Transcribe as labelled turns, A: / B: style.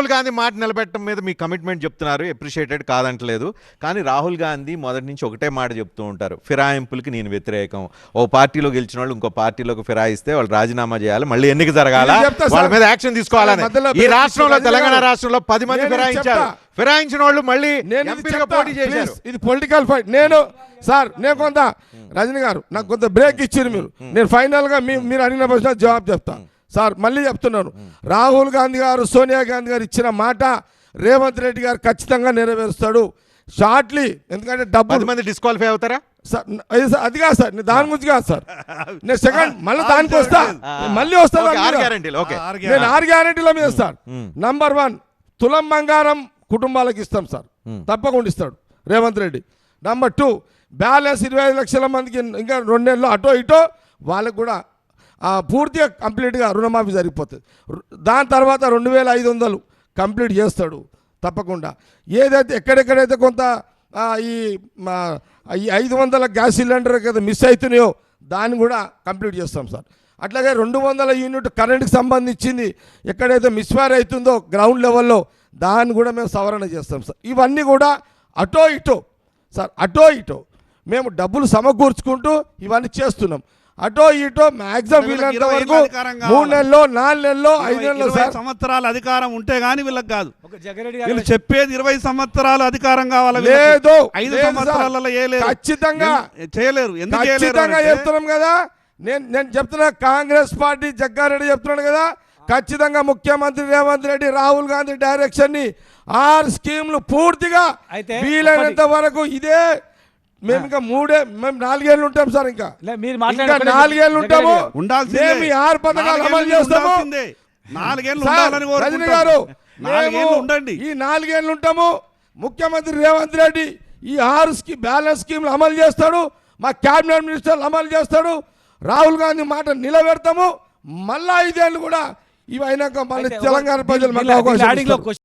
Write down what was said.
A: రాహుల్ గాంధీ మాట నిలబెట్టడం మీద మీ కమిట్మెంట్ చెప్తున్నారు, అప్రిషియేటెడ్ కాదంటలేదు. కానీ రాహుల్ గాంధీ మొదటి నుంచి ఒకటే మాట చెప్తూ ఉంటారు, ఫిరాయింపులకి నేను వ్యతిరేకం. ఓ పార్టీలో గెలిచిన వాళ్ళు ఇంకో పార్టీలోకి ఫిరాయిస్తే వాళ్ళు రాజీనామా చేయాలి, మళ్ళీ ఎన్నిక జరగాల, వాళ్ళ మీద యాక్షన్ తీసుకోవాలని. ఈ రాష్ట్రంలో తెలంగాణ రాష్ట్రంలో 10 మంది ఫిరాయించారు. ఫిరాయించిన వాళ్ళు మళ్ళీ ఎంపీగా పోటీ చేశారు.
B: ఇది పొలిటికల్ ఫైట్. నేను కొంత రజనీ గారు నాకు కొంత బ్రేక్ ఇచ్చారు మీరు. నేను ఫైనల్ గా మీరు అడిగిన ప్రశ్న జవాబు చెప్తా సార్. మళ్ళీ చెప్తున్నాను, రాహుల్ గాంధీ గారు సోనియా గాంధీ గారు ఇచ్చిన మాట రేవంత్ రెడ్డి గారు ఖచ్చితంగా నెరవేరుస్తాడు షార్ట్లీ. ఎందుకంటే 10
A: మంది డిస్క్వాలిఫై అవుతారా
B: సార్? అది కాదు సార్, నేను దాని గురించి కాదు సార్. నేను సెకండ్ మళ్ళీ దానికి వస్తా, మళ్ళీ వస్తాను. నేను 6 గ్యారెంటీల మీద సార్. నంబర్ 1 తులం బంగారం కుటుంబాలకు ఇస్తాం సార్, తప్పకుండా ఇస్తాడు రేవంత్ రెడ్డి. నంబర్ 2 బ్యాలెన్స్ 25 లక్షల మందికి ఇంకా 2 నెలలు అటో ఇటో వాళ్ళకు కూడా పూర్తిగా కంప్లీట్గా రుణమాఫీ జరిగిపోతుంది. దాని తర్వాత 2500 కంప్లీట్ చేస్తాడు తప్పకుండా. ఏదైతే ఎక్కడెక్కడైతే కొంత ఈ 500 గ్యాస్ సిలిండర్ కదా మిస్ అవుతున్నాయో దాన్ని కూడా కంప్లీట్ చేస్తాం సార్. అట్లాగే 200 యూనిట్ కరెంట్కి సంబంధించింది ఎక్కడైతే మిస్ఫైర్ అవుతుందో గ్రౌండ్ లెవెల్లో దాన్ని కూడా మేము సవరణ చేస్తాం సార్. ఇవన్నీ కూడా అటో ఇటో సార్, అటో ఇటో మేము డబ్బులు సమకూర్చుకుంటూ ఇవన్నీ చేస్తున్నాం. అటో ఇటో మ్యాక్సిమం వీళ్ళంత వరకు 3 నెలల్లో 4 నెలల్లో 5 నెలల్లో
C: 20 సంవత్సరాల అధికారం ఉంటే గానీ వీళ్ళకి కాదు. వీళ్ళు చెప్పేది 20 సంవత్సరాల అధికారం కావాలి.
B: లేదు
C: 5 సంవత్సరాలలో
B: ఖచ్చితంగా
C: చేయలేరు.
B: ఖచ్చితంగా చెప్తున్నాం కదా. నేను చెప్తున్నా, కాంగ్రెస్ పార్టీ జగ్గారెడ్డి చెప్తున్నాడు కదా, ఖచ్చితంగా ముఖ్యమంత్రి రేవంత్ రెడ్డి రాహుల్ గాంధీ డైరెక్షన్ ని 6 స్కీమ్లు పూర్తిగా వీలైనంత వరకు ఇదే. మేము ఇంకా 4 ఏళ్ళు ఉంటాం సార్, ఇంకా 4 ఏళ్ళు ఉంటాము. మేము 6 పథకాలు అమలు చేస్తాము. రజనీ గారు ఈ 4 ఏళ్ళు ఉంటాము. ముఖ్యమంత్రి రేవంత్ రెడ్డి ఈ 6 బ్యాలెన్స్ స్కీమ్లు అమలు చేస్తాడు, మా క్యాబినెట్ మినిస్టర్లు అమలు చేస్తాడు, రాహుల్ గాంధీ మాట నిలబెడతాము. మళ్ళా 5 ఏళ్ళు కూడా ఇవి అయినాక మళ్ళీ తెలంగాణ ప్రజలు మళ్ళీ అవకాశం